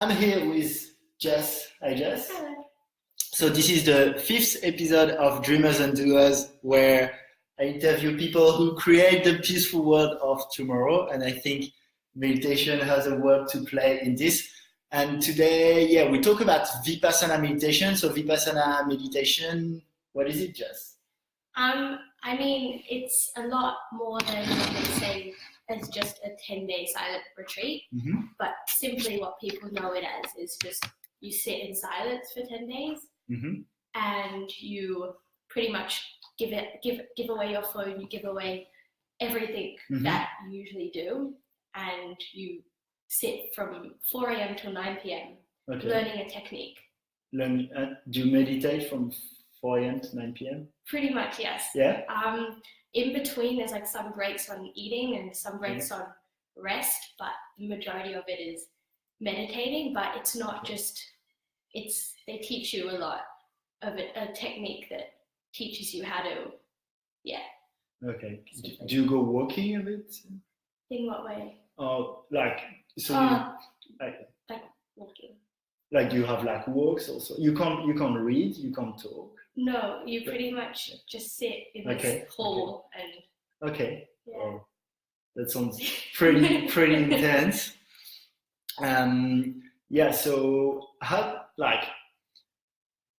I'm here with Jess. Hi, Jess. Hello. So this is the 5th episode of Dreamers and Doers, where I interview people who create the peaceful world of tomorrow. And I think meditation has a role to play in this. And today, we talk about Vipassana Meditation. So Vipassana Meditation, what is it, Jess? I mean, it's a lot more than what they say as just a 10-day silent retreat. Mm-hmm. But simply what people know it as is just you sit in silence for 10 days Mm-hmm. and you pretty much give away your phone, you give away everything Mm-hmm. that you usually do, and you sit from 4 a.m. till 9 p.m. Okay. learning a technique. Do you meditate from 4 a.m. to 9 p.m.? Pretty much, yes. Yeah? In between, there's like some breaks on eating and some breaks on rest, but the majority of it is meditating. But it's not just, they teach you a lot of a technique that teaches you how to, Okay. Do you go walking a bit? in what way? Or like, so Like walking. like you have like walks also? You can't read, you can't talk. No, you pretty much just sit in this hall and Okay. yeah. Oh, that sounds pretty intense. So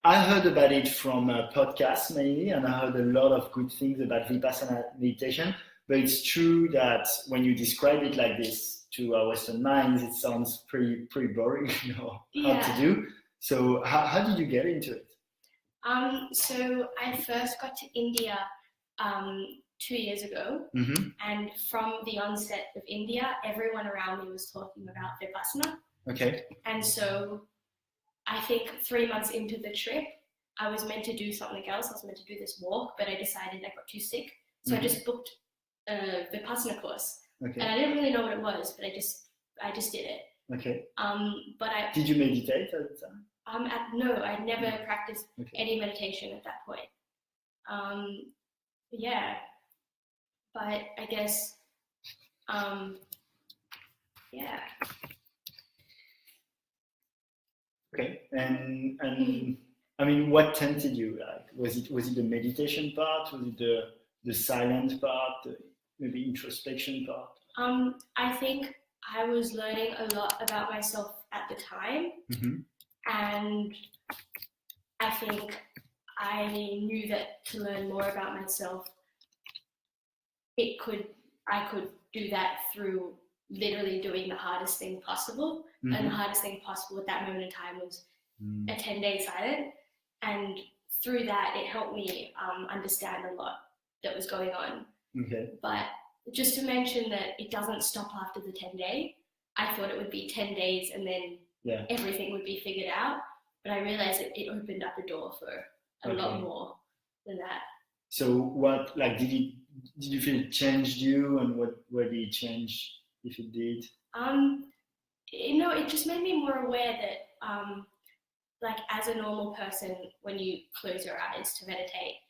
I heard about it from a podcast mainly, and I heard a lot of good things about Vipassana meditation. But it's true that when you describe it like this to our Western minds, it sounds pretty boring, hard to do. So how did you get into it? So I first got to India 2 years ago, Mm-hmm. and from the onset of India, everyone around me was talking about Vipassana. Okay. And so I think 3 months into the trip, I was meant to do something else. I was meant to do this walk, but I decided I got too sick. So I just booked a Vipassana course. Okay. And I didn't really know what it was, but I just did it. Okay. Did you meditate at the time? No, I never practiced any meditation at that point. But I guess, Okay, and I mean, what tempted you? Like, was it the meditation part? Was it the silent part? Maybe introspection part? I think I was learning a lot about myself at the time, mm-hmm. and I think I knew that to learn more about myself, I could do that through literally doing the hardest thing possible. Mm-hmm. And the hardest thing possible at that moment in time was a 10-day silent. And through that, it helped me understand a lot that was going on. Okay. But just to mention that it doesn't stop after the 10-day. I thought it would be 10 days and then everything would be figured out. But I realized it opened up the door for a lot more than that. So what, like, did you feel it changed you, and where did it change, if it did? It just made me more aware that, like, as a normal person, when you close your eyes to meditate,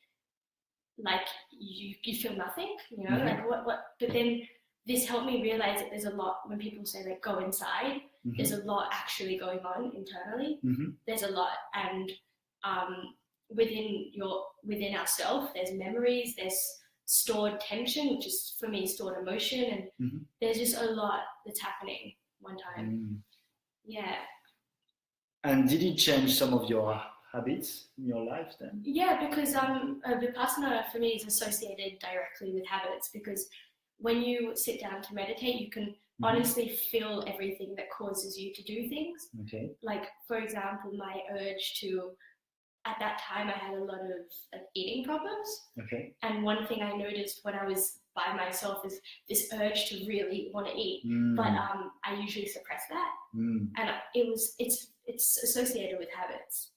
like, you feel nothing, mm-hmm. like what, but then this helped me realize that there's a lot, when people say, like, go inside, mm-hmm. there's a lot actually going on internally. Mm-hmm. There's a lot, and within ourselves, there's memories, there's stored tension, which is for me stored emotion, and mm-hmm. there's just a lot that's happening one time. Yeah. And did it change some of your habits in your life then? Yeah, because Vipassana for me is associated directly with habits, because when you sit down to meditate, you can honestly feel everything that causes you to do things. Okay. Like, for example, my urge to, at that time, I had a lot of eating problems. Okay. And one thing I noticed when I was by myself is this urge to really want to eat, but I usually suppress that, and it's associated with habits,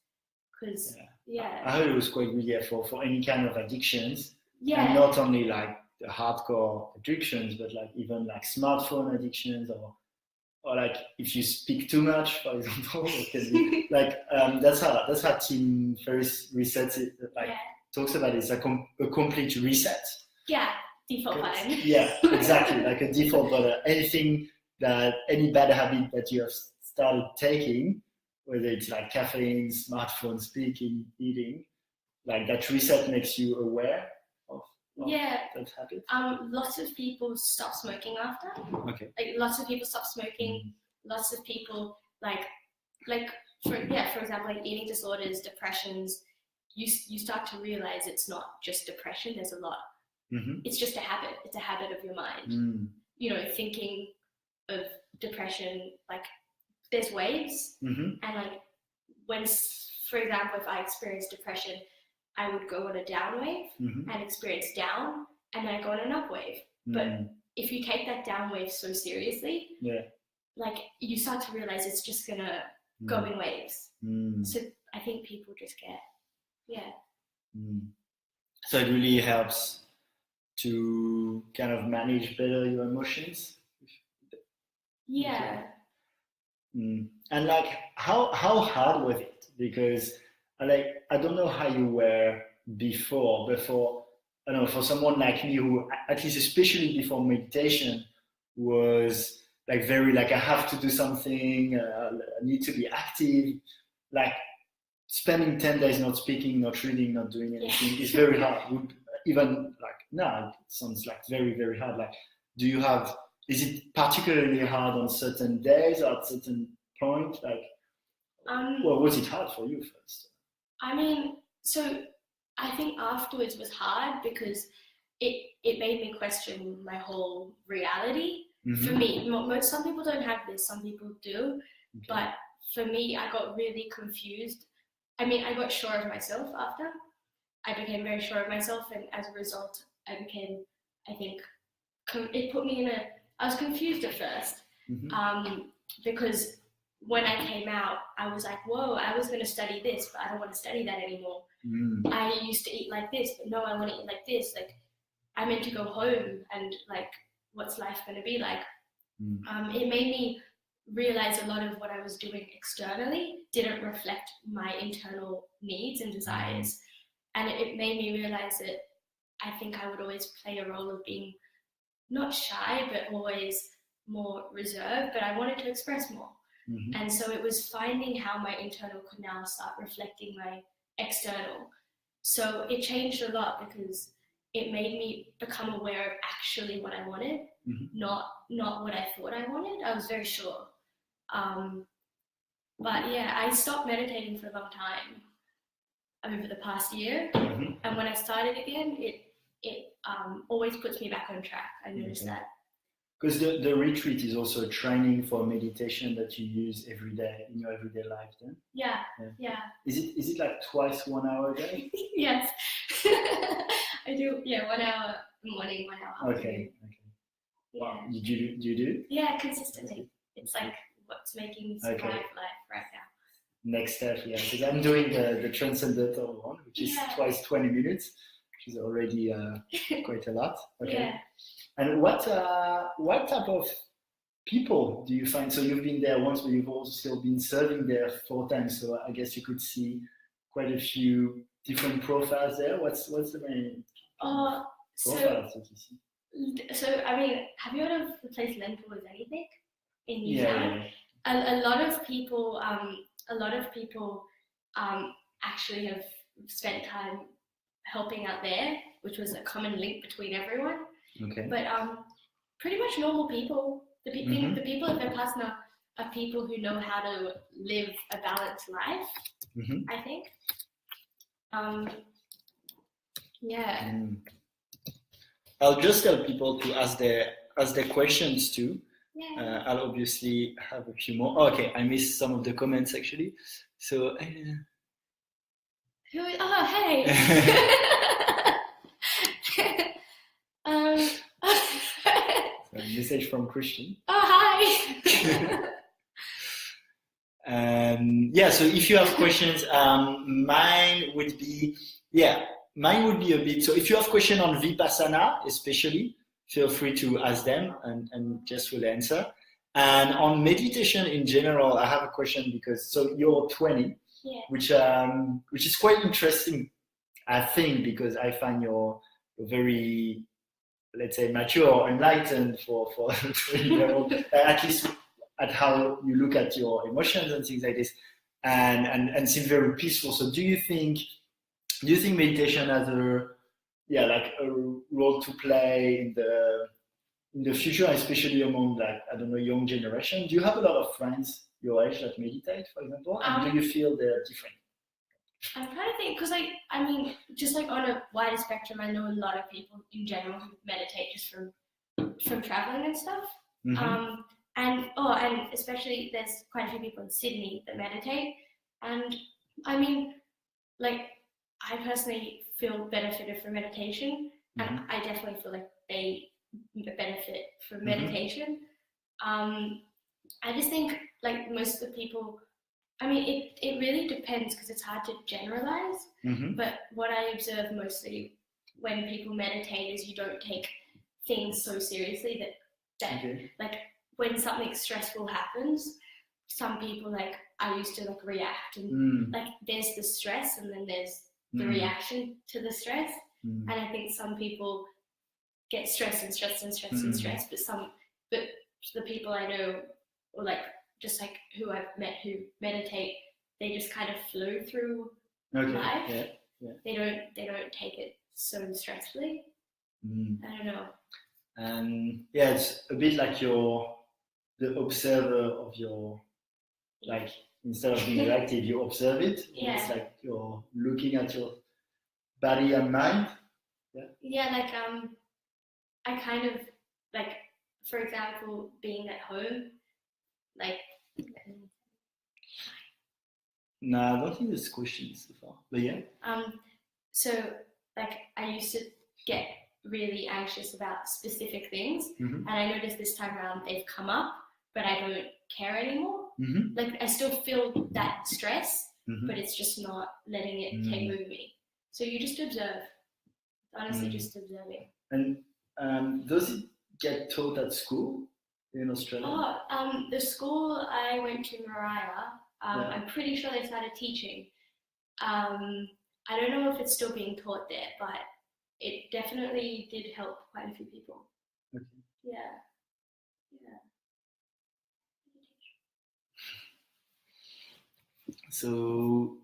because I heard it was quite good for any kind of addictions, and not only like the hardcore addictions, but like even like smartphone addictions, or like if you speak too much, for example, it can be like that's how Tim Ferriss resets it. Like talks about it. It's a complete reset. Yeah, default button. Yeah, exactly. Like a default button. Any bad habit that you have started taking, whether it's like caffeine, smartphone, speaking, eating, like that reset makes you aware of that habit? Lots of people stop smoking after. Okay. Like lots of people stop smoking. Lots of people for example, like eating disorders, depressions. You start to realize it's not just depression. There's a lot. It's just a habit. It's a habit of your mind. You know, thinking of depression, like there's waves, and like when, for example, if I experienced depression, I would go on a down wave and experience down, and then I go on an up wave. But if you take that down wave so seriously, like you start to realize it's just gonna go in waves. So I think people just get, So it really helps to kind of manage better your emotions. And like how hard was it? Because I don't know how you were before I don't know, for someone like me who, at least especially before meditation, was like very like I have to do something, I need to be active, like spending 10 days not speaking, not reading, not doing anything is very hard. Even like now, it sounds like very, very hard. Like, is it particularly hard on certain days or at certain point? Like, well, was it hard for you first? I mean, so I think afterwards was hard because it made me question my whole reality. For me, some people don't have this, some people do, but for me, I got really confused. I mean, I got sure of myself after. I became very sure of myself, and as a result, I think, it put me I was confused at first, because when I came out, I was like, whoa, I was going to study this, but I don't want to study that anymore. I used to eat like this, but no, I want to eat like this. Like, I'm meant to go home, and like, what's life going to be like? It made me realize a lot of what I was doing externally didn't reflect my internal needs and desires. And it made me realize that I think I would always play a role of being not shy, but always more reserved, but I wanted to express more. And so it was finding how my internal could now start reflecting my external. So it changed a lot because it made me become aware of actually what I wanted, not what I thought I wanted. I was very sure. But yeah, I stopped meditating for a long time over the past year. And when I started again, it always puts me back on track. I noticed that. Because the retreat is also a training for meditation that you use every day in your everyday life, then? Yeah. Is it like twice 1 hour a day? Yes. I do, 1 hour in the morning, 1 hour afternoon. Okay. Wow. Do you do? Yeah, consistently. It's like what's making me survive life right now. Next step, because I'm doing the transcendental one, which is twice 20 minutes, which is already quite a lot. And what type of people do you find? So you've been there once, but you've also been serving there 4 times. So I guess you could see quite a few different profiles there. What's the main profiles that you see? So I mean, have you heard of the place Lentil is Anything in New Zealand? A lot of people actually have spent time helping out there, which was a common link between everyone. But pretty much normal people. The people of Vipassana are people who know how to live a balanced life, I think. I'll just tell people to ask their questions too. I'll obviously have a few more. Oh, okay, I missed some of the comments actually. So. Hey. A message from Christian. Oh, hi. So if you have questions, mine would be a bit. So if you have questions on Vipassana, especially, feel free to ask them, and Jess will answer. And on meditation in general, I have a question because you're 20, which is quite interesting, I think, because I find you're very, let's say, mature or enlightened for 20-year-old. At least at how you look at your emotions and things like this, and seems very peaceful. So do you think meditation has a role to play in the future, especially among, like, I don't know, young generation? Do you have a lot of friends your age that meditate, for example? And do you feel they're different? I'm trying to think, because I mean, just like on a wider spectrum, I know a lot of people in general who meditate just from traveling and stuff. Mm-hmm. And especially there's quite a few people in Sydney that meditate, and I mean, like, I personally feel benefited from meditation, mm-hmm. and I definitely feel like they benefit from meditation. I just think, like, most of the people, I mean, it really depends, because it's hard to generalize, mm-hmm. but what I observe mostly when people meditate is you don't take things so seriously that okay. Like, when something stressful happens, some people, like, I used to, like, react, and like, there's the stress and then there's the reaction to the stress, and I think some people get stressed and stressed and stressed and stressed, but the people I know, or like just like who I've met who meditate, they just kind of flow through life. Yeah, yeah. They don't take it so stressfully. I don't know. And yeah, it's a bit like the observer of your, like, instead of being reactive, you observe it. Yeah. It's like you're looking at your body and mind. Yeah. Yeah, like I kind of, like, for example, being at home, like. No, I don't think there's questions so far, but yeah. So, like, I used to get really anxious about specific things, and I noticed this time around they've come up, but I don't care anymore. Like, I still feel that stress, but it's just not letting it take over me. So you just observe. Honestly, just observing. And does it get taught at school in Australia? The school I went to, Mariah, I'm pretty sure they started teaching. I don't know if it's still being taught there, but it definitely did help quite a few people. Okay. Yeah. So,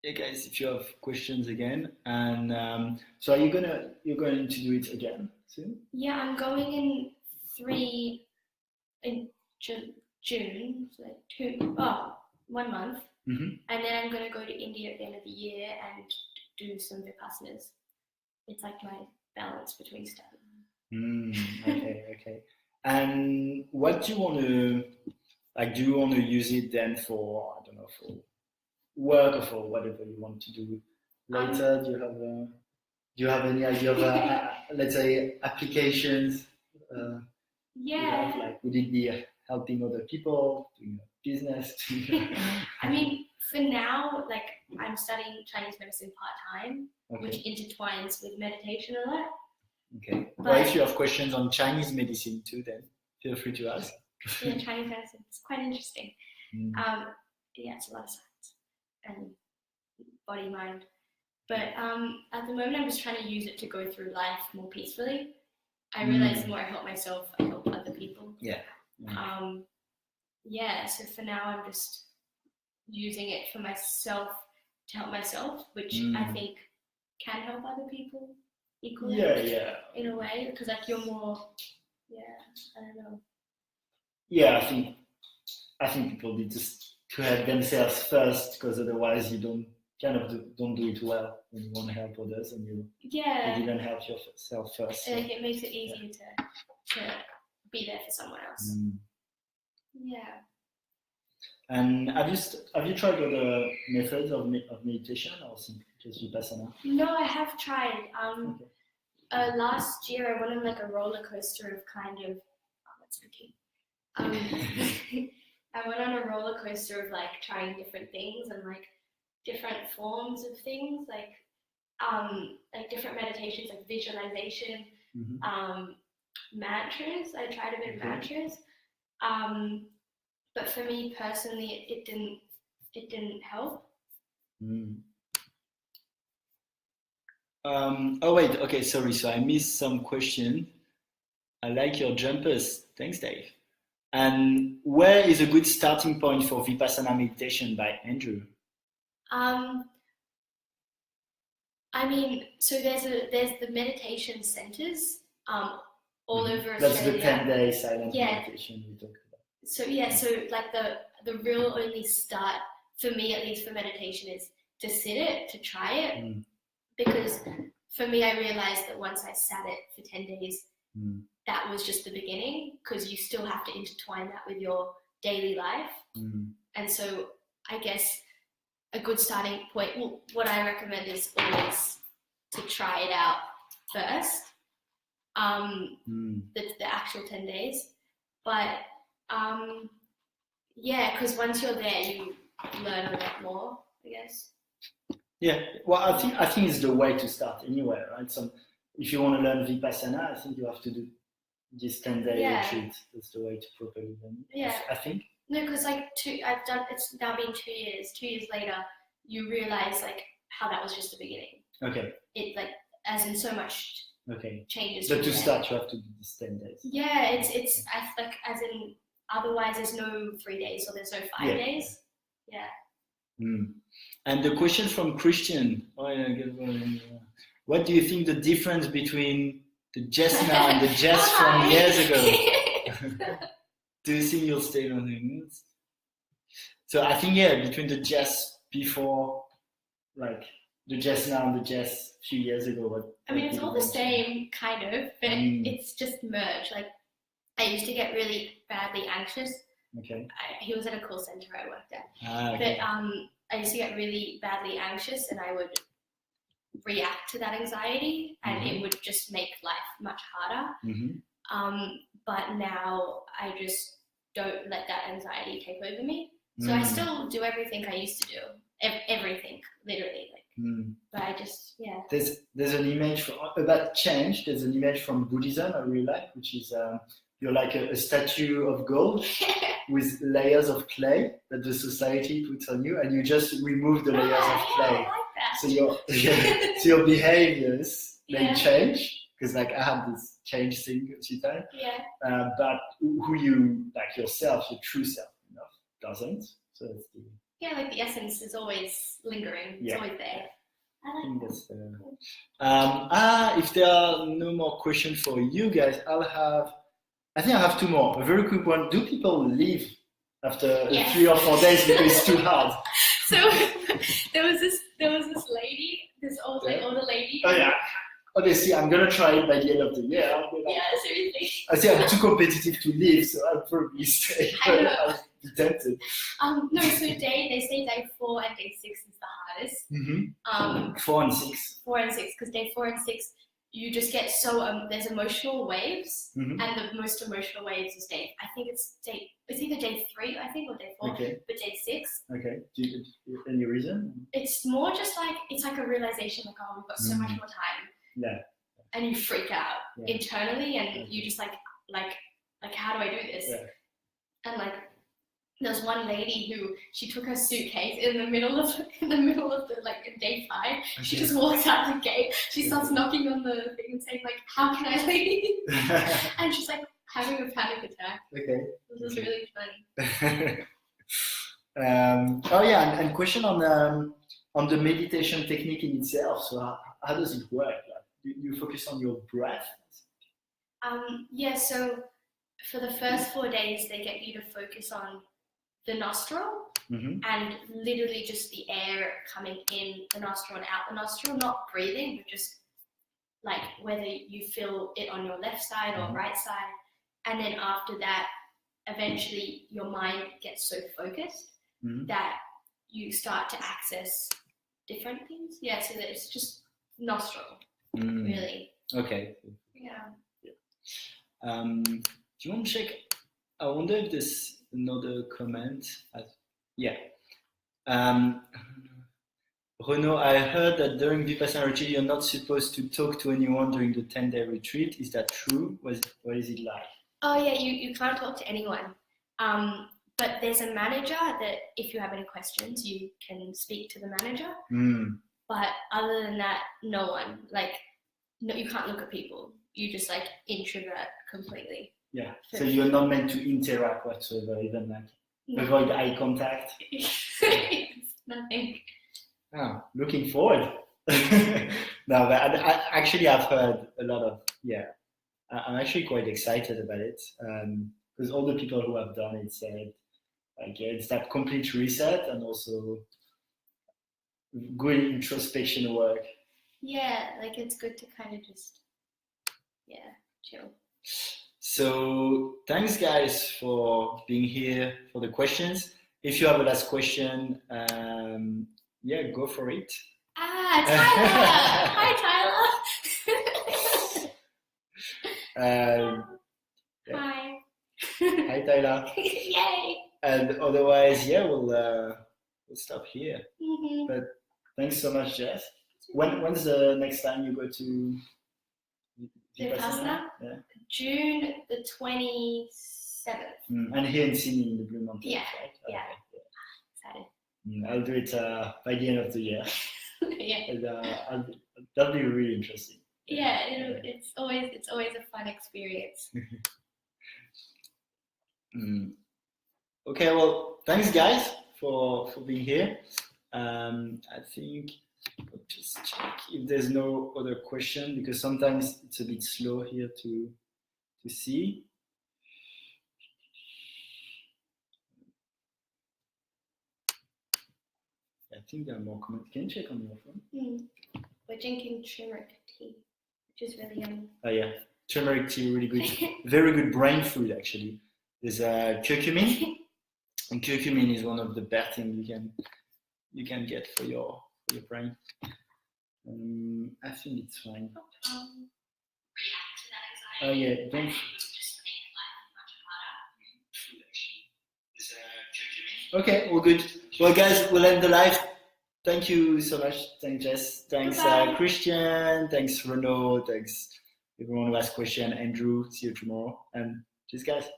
yeah, guys, if you have questions again, and so are you're going to do it again soon? Yeah, I'm going in June, so 1 month, and then I'm going to go to India at the end of the year and do some Vipassanas. It's like my balance between stuff. Okay. And what do you want to, like, do you want to use it then for, I don't know, for work or for whatever you want to do later? Do you have any idea of let's say applications? Yeah. Like, would it be helping other people, doing a business? I mean, for now, like, I'm studying Chinese medicine part-time, which intertwines with meditation a lot. Okay. But if you have questions on Chinese medicine too, then feel free to ask. Yeah, Chinese medicine, it's quite interesting. Yeah, it's a lot of science and body, mind. But at the moment, I'm just trying to use it to go through life more peacefully. I realize the more I help myself, I help other people. Yeah. So for now, I'm just using it for myself, to help myself, which I think can help other people equally. Yeah. In a way, because, like, you're more. Yeah, I don't know. Yeah, I think people need to help themselves first, because otherwise you don't do it well when you want to help others and you didn't help yourself first. So. It makes it easier to be there for someone else. Yeah. And have you tried other methods of meditation, or just Vipassana? No, I have tried. Last year I went on, like, a roller coaster of kind of. Oh, that's okay. I went on a roller coaster of, like, trying different things and, like, different forms of things, like different meditations, like visualization, mantras. I tried a bit of mantras, but for me personally, it didn't help. Oh wait, okay, sorry. So I missed some question. I like your jumpers. Thanks, Dave. And where is a good starting point for Vipassana meditation by Andrew? I mean, so there's the meditation centers all over Australia. That's the 10-day silent meditation we talked about. So so like the real only start for me, at least for meditation, is to sit it, to try it, because for me, I realized that once I sat it for 10 days, that was just the beginning, because you still have to intertwine that with your daily life. And so I guess a good starting point, well, what I recommend is always to try it out first, the actual 10 days. But because once you're there, you learn a lot more, I guess. Yeah, well, I think it's the way to start anywhere, right? So if you want to learn Vipassana, I think you have to do this 10-day retreat. That's the way to properly learn it. Yeah, I think. No, because it's now been 2 years. 2 years later, you realize like how that was just the beginning. Okay. It like as in so much changes. But to start, you have to do this 10 days. Yeah, it's like as in otherwise there's no 3 days or there's no 5 days. Yeah. And the question from Christian: what do you think the difference between the Jess now and the Jess from years ago? Do you think you'll stay on the moods? So I think between the Jess before, like the Jess now and the Jess a few years ago. I mean, it's all the same kind of, but it's just merged. Like I used to get really badly anxious. Okay. He was at a call center I worked at. But I used to get really badly anxious, and I would react to that anxiety, and it would just make life much harder. But now I just don't let that anxiety take over me. So I still do everything I used to do, everything, literally. But I just, There's an image about change. There's an image from Buddhism I really like, which is you're like a statue of gold with layers of clay that the society puts on you, and you just remove the layers of clay. I like that. So your behaviors may change, because like I had this change thing a few times. But who you like yourself, your true self, doesn't. So it's like the essence is always lingering. It's always there. I think that's if there are no more questions for you guys, I think I have two more. A very quick one. Do people leave after 3 or 4 days because it's too hard? So there was this lady, this older lady. Oh yeah. Okay, see, I'm gonna try it by the end of the year. Seriously. I see I'm too competitive to leave, so I'll probably stay. I know. I'll be tempted. No, so they say day 4 and day 6 is the hardest. 4 and 6. 4 and 6, because day 4 and 6, you just get so there's emotional waves, and the most emotional waves is it's either day 3, I think, or day 4, but day 6. Okay. Any reason? It's more just like it's like a realization, like, oh, we've got so much more time. Yeah. And you freak out internally, and you just like how do I do this? And like there's one lady who she took her suitcase in the middle of the like day 5. She just walks out the gate. She starts knocking on the thing and saying like, "How can I leave?" And she's like having a panic attack. Okay. This is really funny. And question on the meditation technique in itself. So how does it work? Like, do you focus on your breath? So for the first 4 days, they get you to focus on the nostril and literally just the air coming in the nostril and out the nostril, not breathing, but just like whether you feel it on your left side or right side. And then after that, eventually your mind gets so focused that you start to access different things. So that it's just nostril, really. Okay. Yeah. Do you want to check? I wonder if there's another comment. Renaud, I heard that during Vipassana retreat, you're not supposed to talk to anyone during the 10-day retreat. Is that true? What is it like? Oh yeah, you can't talk to anyone. But there's a manager that if you have any questions, you can speak to the manager. But other than that, no one. Like, no, you can't look at people. You just like introvert completely. Yeah. So you're not meant to interact whatsoever, even like avoid eye contact. Nothing. Oh, looking forward. No, but I've heard a lot of, I'm actually quite excited about it because all the people who have done it said, like, it's that complete reset and also good introspection work. Yeah, like it's good to kind of just, chill. So thanks guys for being here for the questions. If you have a last question, go for it. Tyler! Hi, Tyler! Hi. Hi, Tyler. Yay! And otherwise, we'll stop here. Mm-hmm. But thanks so much, Jess. When's the next time you go to Vipassana? Yeah. June the 27th. And here in Sydney in the Blue Mountains, Yeah. right? Yeah. Okay. Excited. I'll do it by the end of the year. Yeah. And, that'll be really interesting. Yeah, it's always a fun experience. Okay, well, thanks guys for being here. I think I'll just check if there's no other question because sometimes it's a bit slow here to see. I think there are more comments. Can you check on your phone? We're drinking turmeric tea, which is really yummy. Oh yeah, turmeric tea, really good. Very good brain food actually. There's curcumin, and curcumin is one of the best things you can get for your brain. I think it's fine. Oh yeah, don't. Okay, all good. Well, guys, we'll end the live. Thank you so much. Thanks, Jess. Thanks, Christian. Thanks, Renaud. Thanks, everyone who asked questions. Andrew, see you tomorrow. And cheers, guys.